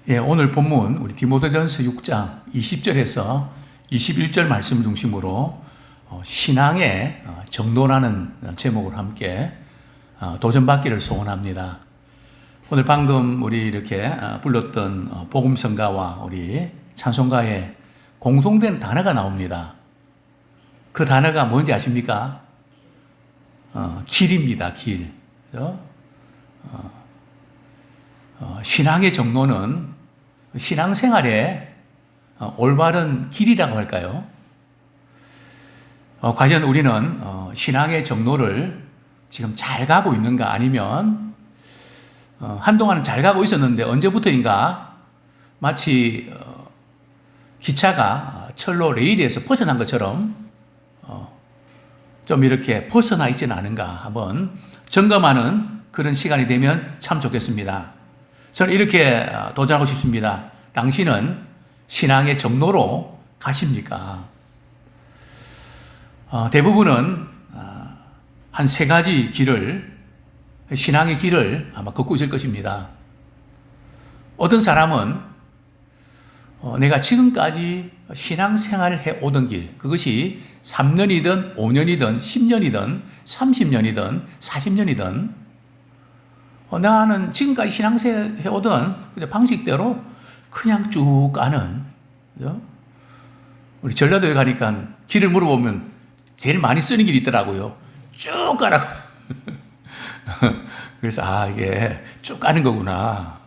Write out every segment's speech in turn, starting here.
예, 오늘 본문 우리 디모데전서 6장 20절에서 21절 말씀 중심으로 신앙의 정도라는 제목으로 함께 도전받기를 소원합니다. 오늘 방금 우리 이렇게 불렀던 복음성가와 우리 찬송가에 공통된 단어가 나옵니다. 그 단어가 뭔지 아십니까? 길입니다. 길. 신앙의 정도는 신앙생활의 올바른 길이라고 할까요? 과연 우리는 신앙의 정도를 지금 잘 가고 있는가, 아니면 한동안은 잘 가고 있었는데 언제부터인가 마치 기차가 철로 레일에서 벗어난 것처럼 좀 이렇게 벗어나 있지는 않은가 한번 점검하는 그런 시간이 되면 참 좋겠습니다. 저는 이렇게 도전하고 싶습니다. 당신은 신앙의 정로로 가십니까? 대부분은 한 세 가지 길을, 신앙의 길을 아마 걷고 있을 것입니다. 어떤 사람은 내가 지금까지 신앙생활을 해오던 길, 그것이 3년이든 5년이든 10년이든 30년이든 40년이든 나는 지금까지 신앙생활 해오던 방식대로 그냥 쭉 가는, 그죠? 우리 전라도에 가니까 길을 물어보면 제일 많이 쓰는 길이 있더라고요. 쭉 가라고. 그래서 이게 쭉 가는 거구나.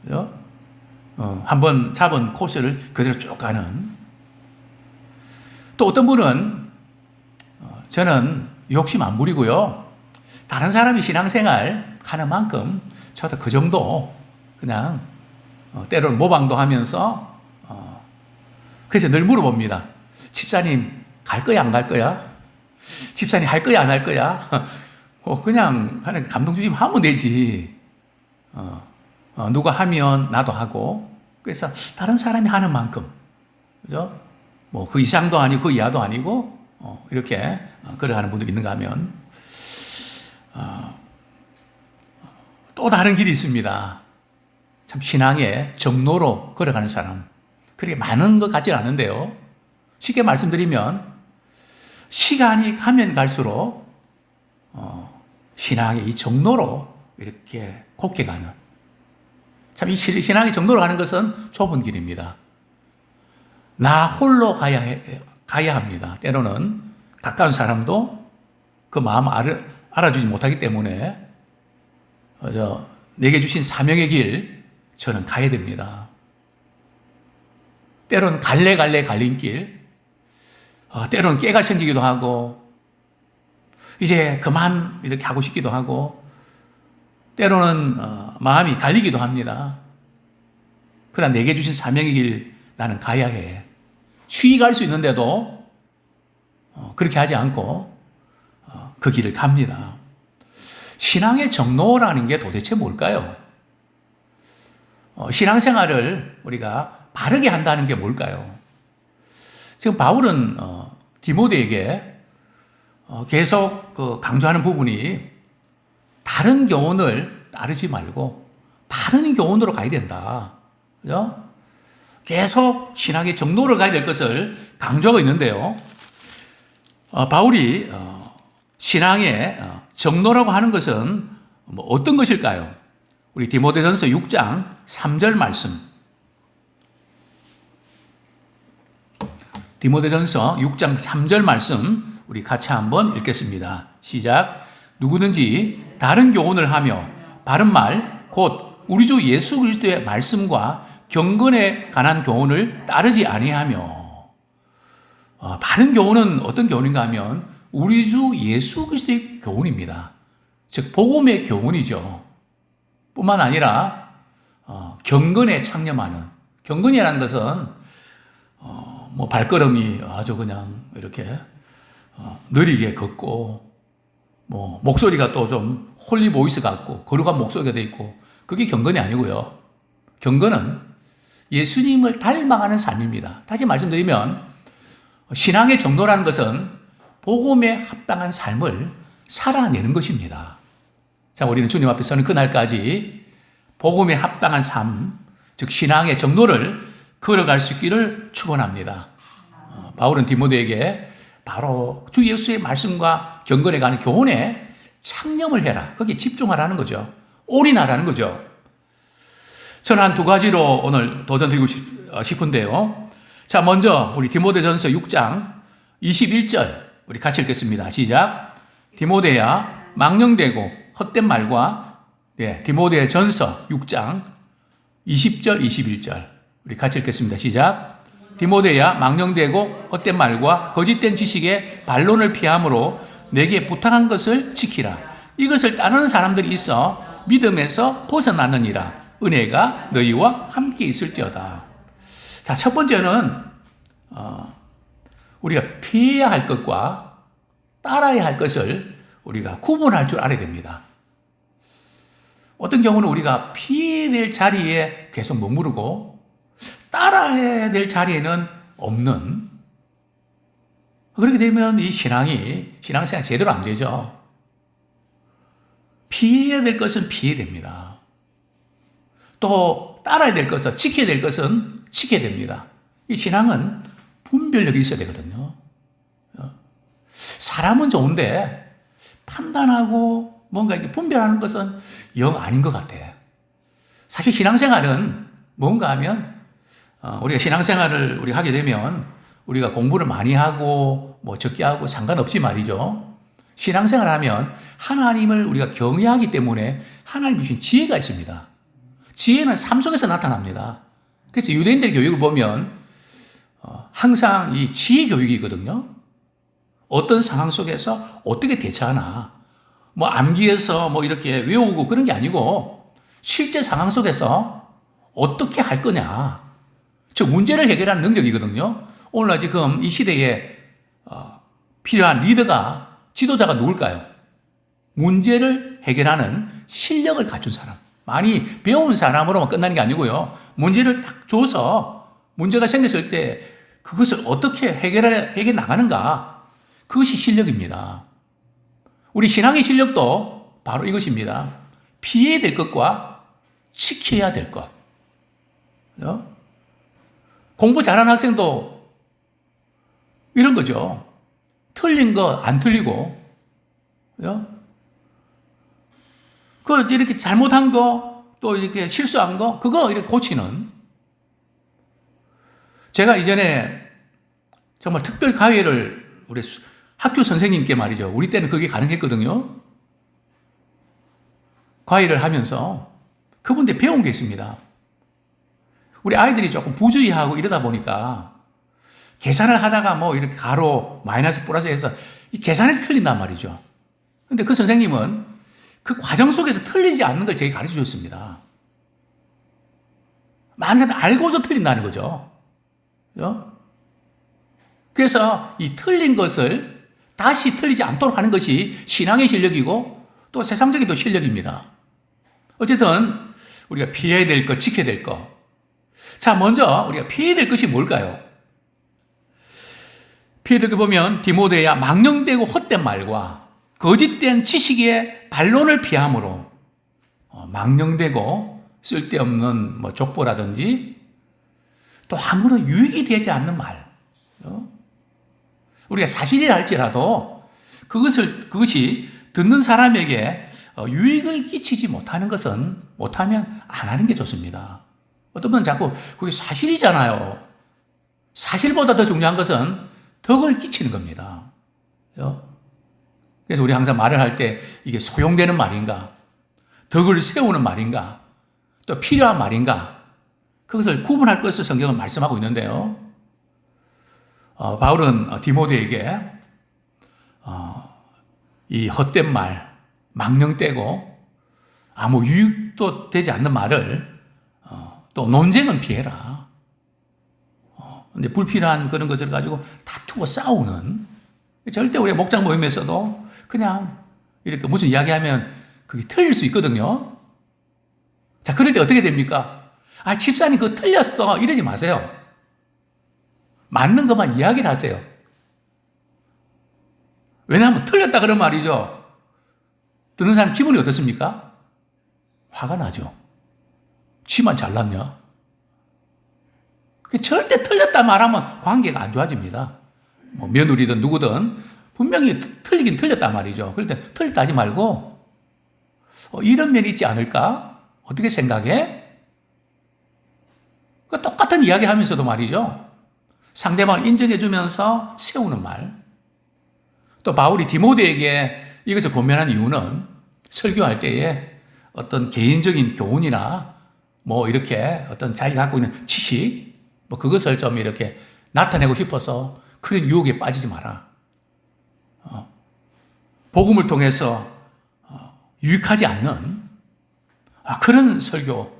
그죠? 한번 잡은 코스를 그대로 쭉 가는. 또 어떤 분은 저는 욕심 안 부리고요. 다른 사람이 신앙생활 하는 만큼 저도 그 정도 그냥 때로는 모방도 하면서 그래서 늘 물어봅니다. 집사님 갈 거야 안 갈 거야? 집사님 할 거야 안 할 거야? 그냥 감동 주시면 하면 되지. 누가 하면 나도 하고. 그래서 다른 사람이 하는 만큼, 그죠? 뭐 그 이상도 아니고 그 이하도 아니고 이렇게 걸어가는 분들이 있는가 하면 또 다른 길이 있습니다. 참 신앙의 정로로 걸어가는 사람. 그렇게 많은 것 같지는 않은데요. 쉽게 말씀드리면 시간이 가면 갈수록 신앙의 이 정로로 이렇게 곱게 가는, 참 이 신앙의 정로로 가는 것은 좁은 길입니다. 나 홀로 가야 합니다. 때로는 가까운 사람도 그 마음 알아주지 못하기 때문에 내게 주신 사명의 길 저는 가야 됩니다. 때로는 갈래 갈림길, 때로는 깨가 생기기도 하고 이제 그만 이렇게 하고 싶기도 하고 때로는 마음이 갈리기도 합니다. 그러나 내게 주신 사명의 길 나는 가야 해. 쉬이 갈 수 있는데도 그렇게 하지 않고 그 길을 갑니다. 신앙의 정로라는 게 도대체 뭘까요? 신앙생활을 우리가 바르게 한다는 게 뭘까요? 지금 바울은 디모데에게 계속 강조하는 부분이 다른 교훈을 따르지 말고 바른 교훈으로 가야 된다. 그죠? 계속 신앙의 정로를 가야 될 것을 강조하고 있는데요. 바울이 신앙의 정로라고 하는 것은 어떤 것일까요? 우리 디모데전서 6장 3절 말씀. 디모데전서 6장 3절 말씀 우리 같이 한번 읽겠습니다. 시작. 누구든지 다른 교훈을 하며 바른 말 곧 우리 주 예수 그리스도의 말씀과 경건에 관한 교훈을 따르지 아니하며, 바른 교훈은 어떤 교훈인가 하면 우리 주 예수 그리스도의 교훈입니다. 즉 복음의 교훈이죠. 뿐만 아니라 경건에 창념하는, 경건이라는 것은 뭐 발걸음이 아주 그냥 이렇게 느리게 걷고 뭐 목소리가 또 좀 홀리 보이스 같고 거룩한 목소리가 돼 있고, 그게 경건이 아니고요. 경건은 예수님을 닮아가는 삶입니다. 다시 말씀드리면 신앙의 정도라는 것은 복음에 합당한 삶을 살아내는 것입니다. 자, 우리는 주님 앞에 서는 그날까지 복음에 합당한 삶, 즉 신앙의 정로를 걸어갈 수 있기를 축원합니다. 바울은 디모데에게 바로 주 예수의 말씀과 경건에 관한 교훈에 창념을 해라. 거기에 집중하라는 거죠. 올인하라는 거죠. 저는 한 두 가지로 오늘 도전드리고 싶은데요. 자, 먼저 우리 디모데전서 6장 21절 우리 같이 읽겠습니다. 시작. 디모데야 망령되고 헛된 말과 디모데전서 6장 20절 21절 우리 같이 읽겠습니다. 시작. 디모데야 망령되고 헛된 말과 거짓된 지식의 반론을 피함으로 내게 부탁한 것을 지키라. 이것을 따르는 사람들이 있어 믿음에서 벗어나느니라. 은혜가 너희와 함께 있을지어다. 자, 첫 번째는 우리가 피해야 할 것과 따라야 할 것을 우리가 구분할 줄 알아야 됩니다. 어떤 경우는 우리가 피해야 될 자리에 계속 머무르고 따라야 될 자리에는 없는, 그렇게 되면 이 신앙생활 제대로 안 되죠. 피해야 될 것은 피해야 됩니다. 또 따라야 될 것은, 지켜야 될 것은 지켜야 됩니다. 이 신앙은 분별력이 있어야 되거든요. 사람은 좋은데 판단하고 뭔가 이렇게 분별하는 것은 영 아닌 것 같아. 사실 신앙생활은 뭔가 하면 우리가 신앙생활을 우리가 하게 되면 우리가 공부를 많이 하고 뭐 적게 하고 상관없이 말이죠. 신앙생활 하면 하나님을 우리가 경외하기 때문에 하나님 주신 지혜가 있습니다. 지혜는 삶 속에서 나타납니다. 그래서 유대인들의 교육을 보면 항상 이 지혜 교육이거든요. 어떤 상황 속에서 어떻게 대처하나, 뭐 암기해서 뭐 이렇게 외우고 그런 게 아니고 실제 상황 속에서 어떻게 할 거냐, 즉 문제를 해결하는 능력이거든요. 오늘날 지금 이 시대에 필요한 리더가, 지도자가 누굴까요? 문제를 해결하는 실력을 갖춘 사람, 많이 배운 사람으로만 끝나는 게 아니고요. 문제를 딱 줘서 문제가 생겼을 때 그것을 어떻게 해결해 나가는가, 그것이 실력입니다. 우리 신앙의 실력도 바로 이것입니다. 피해야 될 것과 지켜야 될 것. 공부 잘하는 학생도 이런 거죠. 틀린 거 안 틀리고, 그 이렇게 잘못한 거, 또 이렇게 실수한 거, 그거 이렇게 고치는. 제가 이전에 정말 특별 과외를 우리 학교 선생님께 말이죠. 우리 때는 그게 가능했거든요. 과외를 하면서 그분들 배운 게 있습니다. 우리 아이들이 조금 부주의하고 이러다 보니까 계산을 하다가 뭐 이렇게 가로, 마이너스, 플러스 해서 이 계산에서 틀린단 말이죠. 근데 그 선생님은 그 과정 속에서 틀리지 않는 걸 제게 가르쳐 줬습니다. 많은 사람이 알고서 틀린다는 거죠. 그래서 이 틀린 것을 다시 틀리지 않도록 하는 것이 신앙의 실력이고 또 세상적인 또 실력입니다. 어쨌든 우리가 피해야 될 것, 지켜야 될 것. 자, 먼저 우리가 피해야 될 것이 뭘까요? 피해야 될 거 보면 디모데야 망령되고 헛된 말과 거짓된 지식의 반론을 피함으로, 망령되고 쓸데없는 뭐 족보라든지 또 아무런 유익이 되지 않는 말, 우리가 사실이라 할지라도 그것이 듣는 사람에게 유익을 끼치지 못하는 것은, 못하면 안 하는 게 좋습니다. 어떤 분은 자꾸 그게 사실이잖아요. 사실보다 더 중요한 것은 덕을 끼치는 겁니다. 그래서 우리 항상 말을 할 때 이게 소용되는 말인가, 덕을 세우는 말인가, 또 필요한 말인가, 그것을 구분할 것을 성경은 말씀하고 있는데요. 바울은 디모데에게 이 헛된 말, 망령되고 아무 유익도 되지 않는 말을, 또 논쟁은 피해라. 근데 불필요한 그런 것을 가지고 다투고 싸우는, 절대 우리가 목장 모임에서도 그냥 이렇게 무슨 이야기하면 그게 틀릴 수 있거든요. 자, 그럴 때 어떻게 됩니까? 집사님 그거 틀렸어, 이러지 마세요. 맞는 것만 이야기를 하세요. 왜냐하면 틀렸다 그런 말이죠. 듣는 사람 기분이 어떻습니까? 화가 나죠. 지만 잘났냐? 절대 틀렸다 말하면 관계가 안 좋아집니다. 뭐 며느리든 누구든 분명히 틀리긴 틀렸단 말이죠. 그럴 때 틀렸다 하지 말고 이런 면이 있지 않을까? 어떻게 생각해? 똑같은 이야기 하면서도 말이죠. 상대방을 인정해주면서 세우는 말. 또 바울이 디모데에게 이것을 권면한 이유는 설교할 때에 어떤 개인적인 교훈이나 뭐 이렇게 어떤 자기가 갖고 있는 지식, 뭐 그것을 좀 이렇게 나타내고 싶어서 그런 유혹에 빠지지 마라. 복음을 통해서 유익하지 않는 그런 설교,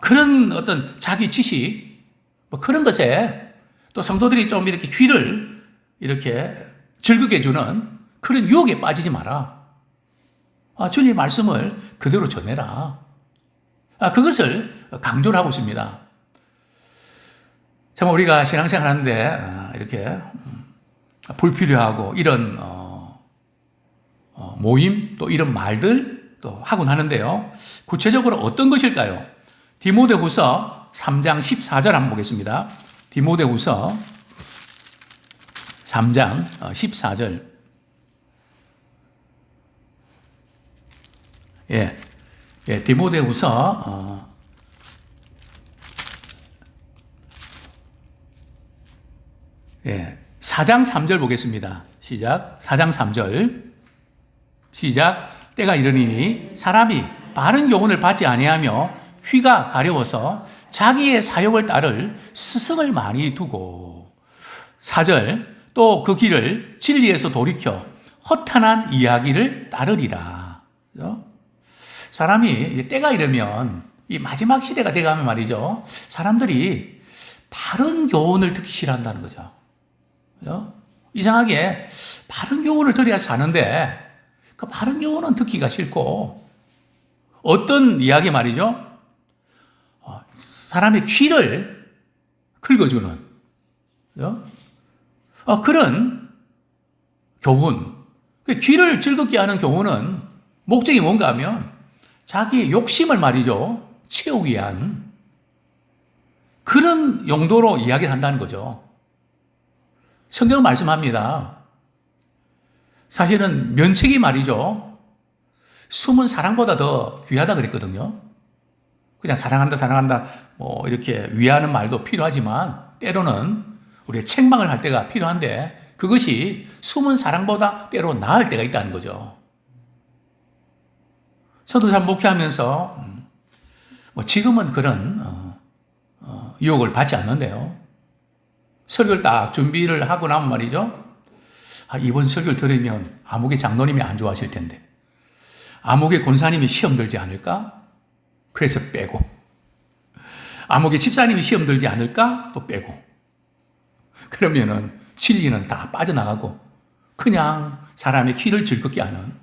그런 어떤 자기 지식, 뭐 그런 것에 또 성도들이 좀 이렇게 귀를 이렇게 즐겁게 해주는 그런 유혹에 빠지지 마라. 주님의 말씀을 그대로 전해라. 그것을 강조를 하고 있습니다. 참 우리가 신앙생활 하는데 이렇게 불필요하고 이런 모임 또 이런 말들 또 하곤 하는데요. 구체적으로 어떤 것일까요? 디모데후서 3장 14절 한번 보겠습니다. 디모데후서 3장 14절. 디모데후서 4장 3절 보겠습니다. 시작. 4장 3절. 시작. 때가 이르니니 사람이 바른 교훈을 받지 아니하며 귀가 가려워서 자기의 사욕을 따를 스승을 많이 두고 4절. 또 그 길을 진리에서 돌이켜 허탄한 이야기를 따르리라. 사람이 때가 이르면 이 마지막 시대가 돼가면 말이죠. 사람들이 바른 교훈을 듣기 싫어한다는 거죠. 이상하게 바른 교훈을 들어야 사는데 그 바른 교훈은 듣기가 싫고 어떤 이야기 말이죠. 사람의 귀를 긁어주는 그런 교훈. 귀를 즐겁게 하는 교훈은 목적이 뭔가 하면 자기의 욕심을 말이죠. 채우기 위한 그런 용도로 이야기를 한다는 거죠. 성경은 말씀합니다. 사실은 면책이 말이죠. 숨은 사랑보다 더 귀하다 그랬거든요. 그냥 사랑한다, 뭐 이렇게 위하는 말도 필요하지만 때로는 우리의 책망을 할 때가 필요한데 그것이 숨은 사랑보다 때로 나을 때가 있다는 거죠. 저도 잘 목회하면서 지금은 그런 유혹을 받지 않는데요. 설교를 딱 준비를 하고 나면 말이죠. 이번 설교를 들으면 아무개 장로님이 안 좋아하실 텐데 아무개 권사님이 시험 들지 않을까? 그래서 빼고 아무개 집사님이 시험 들지 않을까? 또 빼고 그러면은 진리는 다 빠져나가고 그냥 사람의 귀를 즐겁게 하는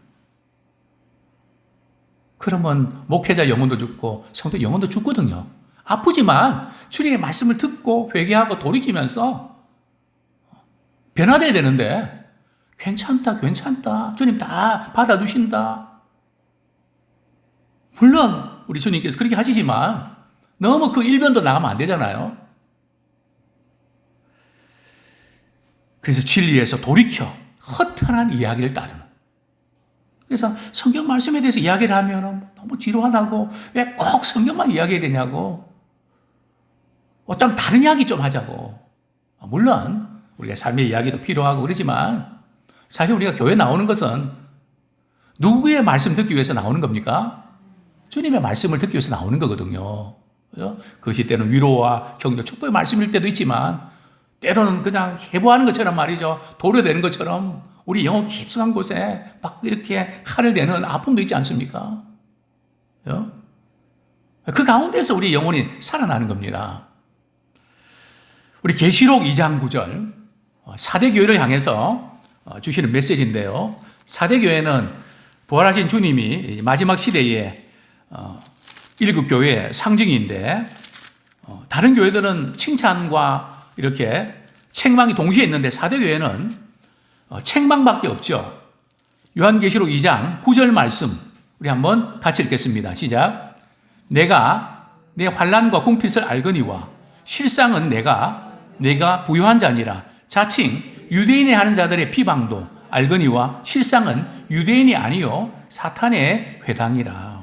그러면 목회자 영혼도 죽고 성도 영혼도 죽거든요. 아프지만 주님의 말씀을 듣고 회개하고 돌이키면서 변화돼야 되는데 괜찮다 주님 다 받아주신다. 물론 우리 주님께서 그렇게 하시지만 너무 그 일변도 나가면 안 되잖아요. 그래서 진리에서 돌이켜 허탄한 이야기를 따르는. 그래서 성경 말씀에 대해서 이야기를 하면 너무 지루하다고 왜 꼭 성경만 이야기해야 되냐고. 어쩜 다른 이야기 좀 하자고. 물론 우리가 삶의 이야기도 필요하고 그러지만 사실 우리가 교회 나오는 것은 누구의 말씀 듣기 위해서 나오는 겁니까? 주님의 말씀을 듣기 위해서 나오는 거거든요. 그것이 때로는 위로와 격려, 축복의 말씀일 때도 있지만 때로는 그냥 해부하는 것처럼 말이죠. 도려되는 것처럼 우리 영혼 깊숙한 곳에 막 이렇게 칼을 대는 아픔도 있지 않습니까? 그 가운데서 우리 영혼이 살아나는 겁니다. 우리 계시록 2장 9절 4대 교회를 향해서 주시는 메시지인데요. 4대 교회는 부활하신 주님이 마지막 시대에 일곱 교회의 상징인데 다른 교회들은 칭찬과 이렇게 책망이 동시에 있는데 4대 교회는 책망밖에 없죠. 요한계시록 2장 9절 말씀 우리 한번 같이 읽겠습니다. 시작. 내가 내 환난과 궁핍을 알거니와 실상은 내가 부요한 자니라. 자칭 유대인이 하는 자들의 비방도 알거니와 실상은 유대인이 아니요 사탄의 회당이라.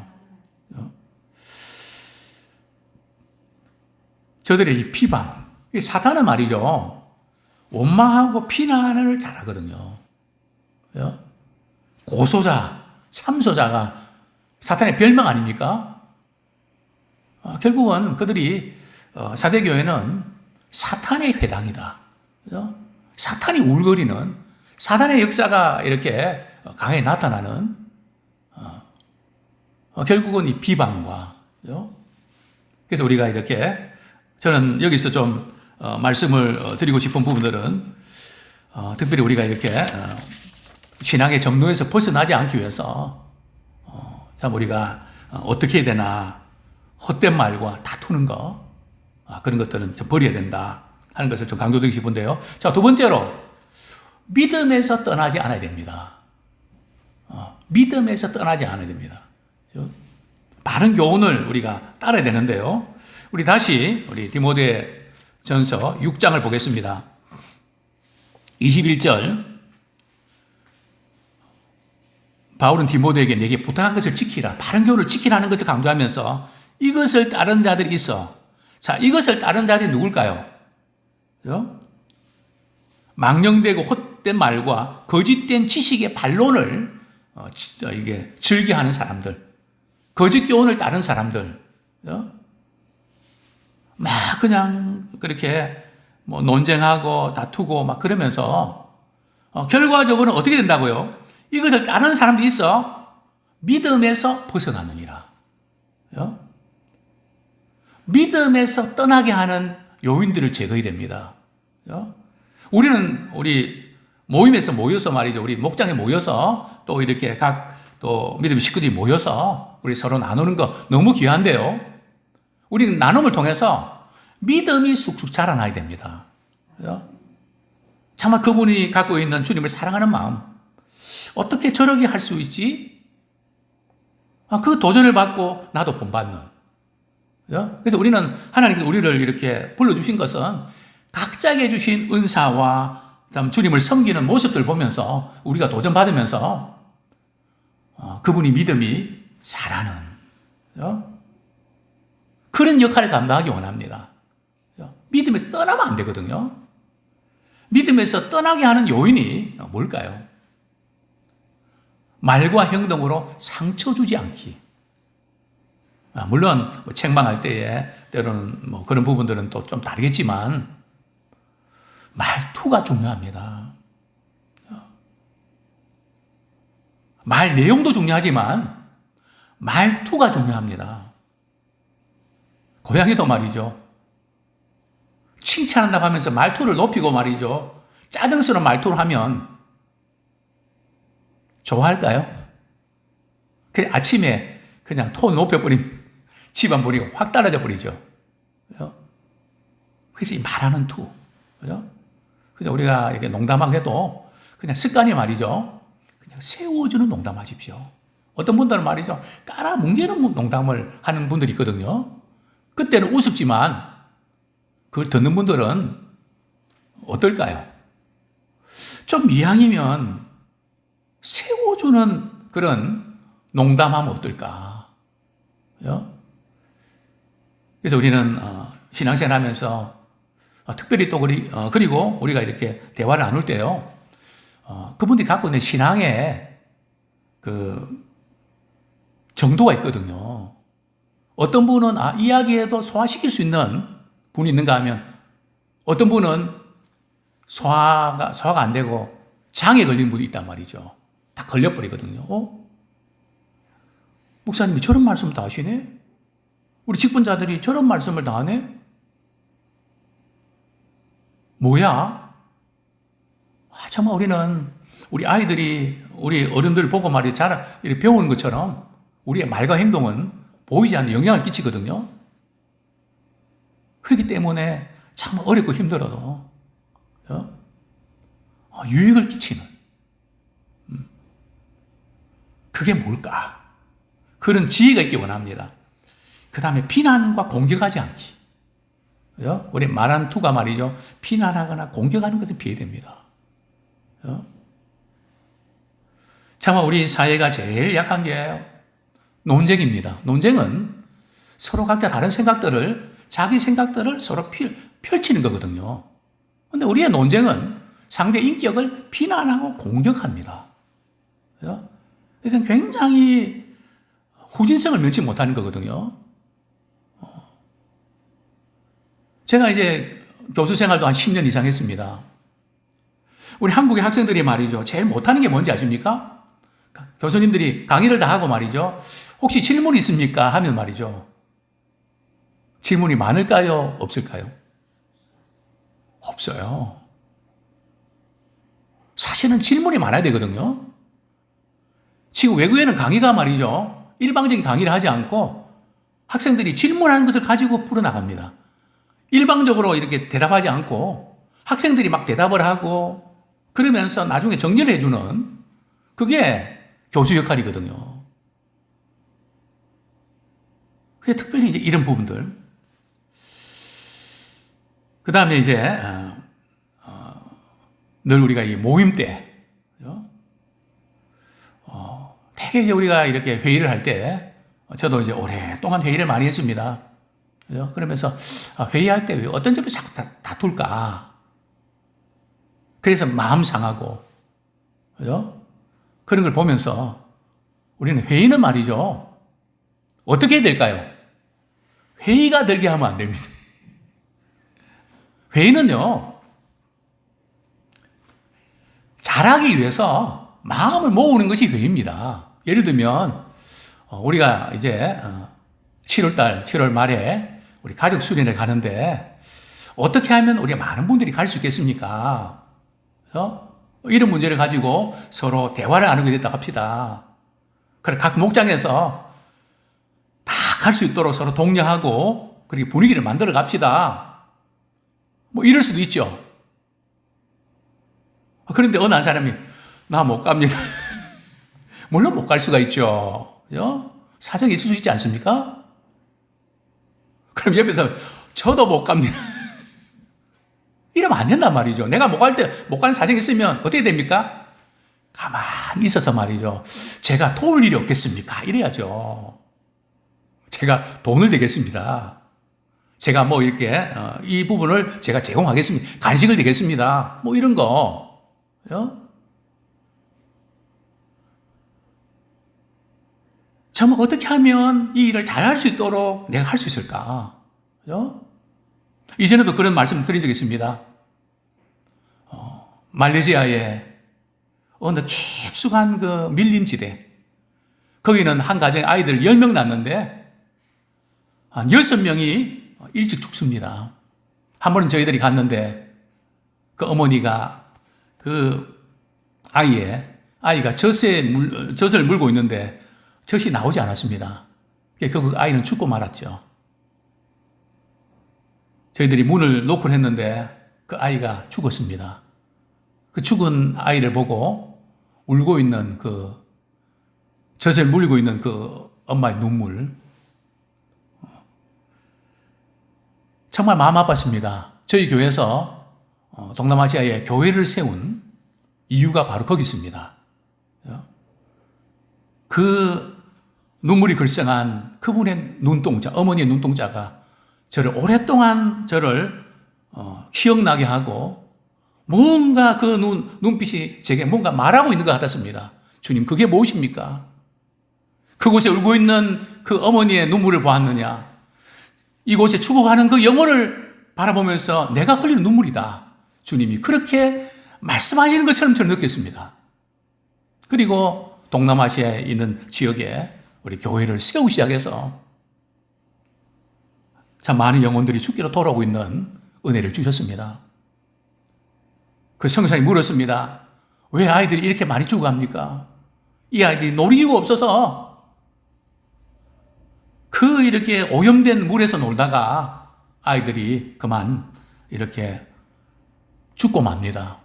저들의 이 비방, 사탄은 말이죠, 원망하고 비난을 잘하거든요. 고소자, 참소자가 사탄의 별명 아닙니까? 결국은 그들이 사대교회는 사탄의 회당이다. 사탄이 울거리는, 사탄의 역사가 이렇게 강하게 나타나는, 결국은 이 비방과, 그래서 우리가 이렇게, 저는 여기서 좀 말씀을 드리고 싶은 부분들은 특별히 우리가 이렇게 신앙의 정로에서 벗어나지 않기 위해서 참 우리가 어떻게 해야 되나, 헛된 말과 다투는 거, 그런 것들은 좀 버려야 된다 하는 것을 좀 강조드리고 싶은데요. 자, 두 번째로 믿음에서 떠나지 않아야 됩니다. 믿음에서 떠나지 않아야 됩니다. 바른 교훈을 우리가 따라야 되는데요. 우리 다시 우리 디모데 전서 6장을 보겠습니다. 21절. 바울은 디모데에게 내게 부탁한 것을 지키라, 바른 교훈을 지키라는 것을 강조하면서 이것을 따른 자들이 있어. 자, 이것을 따른 자들이 누굴까요? 망령되고 헛된 말과 거짓된 지식의 반론을 이게 즐겨하는 사람들, 거짓 교훈을 따른 사람들, 막 그냥 그렇게 뭐 논쟁하고 다투고 막 그러면서 결과적으로는 어떻게 된다고요? 이것을 따르는 사람들이 있어 믿음에서 벗어나느니라. 믿음에서 떠나게 하는 요인들을 제거해야 됩니다. 우리는 우리 모임에서 모여서 말이죠. 우리 목장에 모여서 또 이렇게 또 믿음의 식구들이 모여서 우리 서로 나누는 거 너무 귀한데요. 우리는 나눔을 통해서 믿음이 쑥쑥 자라나야 됩니다. 정말 그분이 갖고 있는 주님을 사랑하는 마음, 어떻게 저렇게 할 수 있지? 그 도전을 받고 나도 본받는. 그래서 우리는 하나님께서 우리를 이렇게 불러주신 것은 각자에게 주신 은사와 주님을 섬기는 모습들 보면서 우리가 도전받으면서 그분이 믿음이 자라는 그런 역할을 감당하기 원합니다. 믿음에서 떠나면 안 되거든요. 믿음에서 떠나게 하는 요인이 뭘까요? 말과 행동으로 상처 주지 않기. 물론 책망할 때에 때로는 뭐 그런 부분들은 또 좀 다르겠지만 말투가 중요합니다. 말 내용도 중요하지만 말투가 중요합니다. 고양이도 말이죠. 칭찬한다고 하면서 말투를 높이고 말이죠. 짜증스러운 말투를 하면 좋아할까요? 그냥 아침에 그냥 톤 높여버리면 집안 분위기가 확 떨어져 버리죠. 그래서 이 말하는 투. 그래서 우리가 이렇게 농담하게 해도 그냥 습관이 말이죠. 그냥 세워주는 농담하십시오. 어떤 분들은 말이죠. 깔아뭉개는 농담을 하는 분들이 있거든요. 그때는 우습지만 그걸 듣는 분들은 어떨까요? 좀 이왕이면 세워주는 그런 농담하면 어떨까? 그래서 우리는 신앙생활 하면서 특별히 또 그리고 우리가 이렇게 대화를 나눌 때요, 그분들이 갖고 있는 신앙의 그 정도가 있거든요. 어떤 분은 이야기해도 소화시킬 수 있는 분이 있는가 하면 어떤 분은 소화가 안 되고 장에 걸리는 분이 있단 말이죠. 다 걸려버리거든요. 목사님이 저런 말씀 다 하시네? 우리 직분자들이 저런 말씀을 다 하네? 뭐야? 정말 우리는 우리 아이들이 우리 어른들 보고 말이 이렇게 배우는 것처럼 우리의 말과 행동은 보이지 않는 영향을 끼치거든요. 그렇기 때문에 참 어렵고 힘들어도 유익을 끼치는 그게 뭘까? 그런 지혜가 있기 원합니다. 그 다음에 비난과 공격하지 않기. 그죠? 우리 말한 투가 말이죠. 비난하거나 공격하는 것은 피해야 됩니다. 그죠? 참아 우리 사회가 제일 약한 게 논쟁입니다. 논쟁은 서로 각자 다른 생각들을, 자기 생각들을 서로 펼치는 거거든요. 근데 우리의 논쟁은 상대 인격을 비난하고 공격합니다. 그죠? 그래서 굉장히 후진성을 면치 못하는 거거든요. 제가 이제 교수 생활도 한 10년 이상 했습니다. 우리 한국의 학생들이 말이죠. 제일 못하는 게 뭔지 아십니까? 교수님들이 강의를 다 하고 말이죠. 혹시 질문 있습니까? 하면 말이죠. 질문이 많을까요? 없을까요? 없어요. 사실은 질문이 많아야 되거든요. 지금 외국에는 강의가 말이죠. 일방적인 강의를 하지 않고 학생들이 질문하는 것을 가지고 풀어나갑니다. 일방적으로 이렇게 대답하지 않고 학생들이 막 대답을 하고 그러면서 나중에 정리를 해주는 그게 교수 역할이거든요. 그게 특별히 이제 이런 부분들. 그 다음에 이제, 늘 우리가 이 모임 때, 되게 이제 우리가 이렇게 회의를 할 때, 저도 이제 오랫동안 회의를 많이 했습니다. 그죠? 그러면서 회의할 때 왜 어떤 점에서 자꾸 다툴까? 그래서 마음 상하고, 그죠? 그런 걸 보면서 우리는 회의는 말이죠. 어떻게 해야 될까요? 회의가 들게 하면 안 됩니다. 회의는요, 잘하기 위해서 마음을 모으는 것이 회의입니다. 예를 들면, 우리가 이제 7월 말에 우리 가족 수련회 가는데 어떻게 하면 우리가 많은 분들이 갈 수 있겠습니까? 이런 문제를 가지고 서로 대화를 나누게 됐다 합시다. 그래 각 목장에서 다 갈 수 있도록 서로 독려하고 그리고 분위기를 만들어 갑시다. 뭐 이럴 수도 있죠. 그런데 어느 한 사람이 나 못 갑니다. 물론 못 갈 수가 있죠. 그죠? 사정이 있을 수 있지 않습니까? 그럼 옆에서 저도 못 갑니다. 이러면 안 된단 말이죠. 내가 못 간 사정이 있으면 어떻게 됩니까? 가만히 있어서 말이죠. 제가 도울 일이 없겠습니까? 이래야죠. 제가 돈을 대겠습니다. 제가 뭐 이렇게 이 부분을 제가 제공하겠습니다. 간식을 대겠습니다. 뭐 이런 거. 정말 어떻게 하면 이 일을 잘할 수 있도록 내가 할 수 있을까? 그죠? 이전에도 그런 말씀 드린 적이 있습니다. 말레이시아에 어느 깊숙한 그 밀림지대. 거기는 한 가정에 아이들 10명 낳는데 한 6명이 일찍 죽습니다. 한 번은 저희들이 갔는데 그 어머니가 그 아이가 젖을 물고 있는데 젖이 나오지 않았습니다. 그 아이는 죽고 말았죠. 저희들이 문을 노크를 했는데 그 아이가 죽었습니다. 그 죽은 아이를 보고 울고 있는 그 젖을 물고 있는 그 엄마의 눈물. 정말 마음 아팠습니다. 저희 교회에서 동남아시아에 교회를 세운 이유가 바로 거기 있습니다. 그 눈물이 글썽한 그분의 눈동자, 어머니의 눈동자가 저를 오랫동안 기억나게 하고 뭔가 그 눈빛이 제게 뭔가 말하고 있는 것 같았습니다. 주님, 그게 무엇입니까? 그곳에 울고 있는 그 어머니의 눈물을 보았느냐? 이곳에 죽어가는 그 영혼을 바라보면서 내가 흘리는 눈물이다. 주님이 그렇게 말씀하시는 것처럼 저는 느꼈습니다. 그리고 동남아시아에 있는 지역에 우리 교회를 세우기 시작해서 참 많은 영혼들이 죽기로 돌아오고 있는 은혜를 주셨습니다. 그 성사님 물었습니다. 왜 아이들이 이렇게 많이 죽어갑니까? 이 아이들이 놀이기구가 없어서 그 이렇게 오염된 물에서 놀다가 아이들이 그만 이렇게 죽고 맙니다.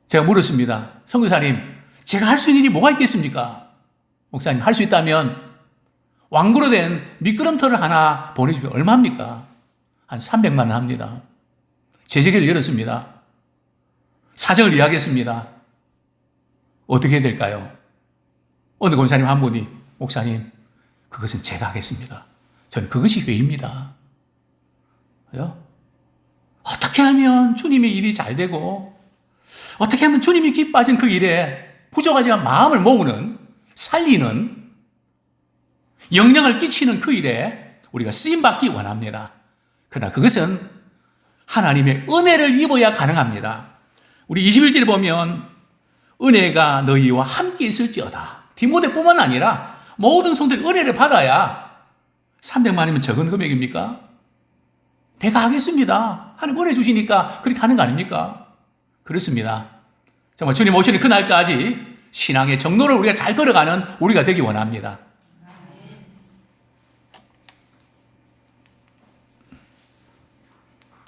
제가 물었습니다. 선교사님, 제가 할 수 있는 일이 뭐가 있겠습니까? 목사님, 할 수 있다면 왕구로 된 미끄럼틀을 하나 보내주면 얼마입니까? 한 한 300만 원 합니다. 재재기를 열었습니다. 사정을 이야기했습니다. 어떻게 해야 될까요? 어느 권사님 한 분이, 목사님, 그것은 제가 하겠습니다. 전 그것이 회의입니다. 어떻게 하면 주님의 일이 잘 되고, 어떻게 하면 주님이 기뻐하신 그 일에 부족하지만 마음을 모으는, 살리는, 영향을 끼치는 그 일에 우리가 쓰임받기 원합니다. 그러나 그것은 하나님의 은혜를 입어야 가능합니다. 우리 21절에 보면 은혜가 너희와 함께 있을지어다. 디모데뿐만 아니라 모든 성도들이 은혜를 받아야 300만이면 적은 금액입니까? 내가 하겠습니다. 하나님 은혜 주시니까 그렇게 하는 거 아닙니까? 그렇습니다. 정말 주님 오시는 그날까지 신앙의 정로를 우리가 잘 걸어가는 우리가 되기 원합니다.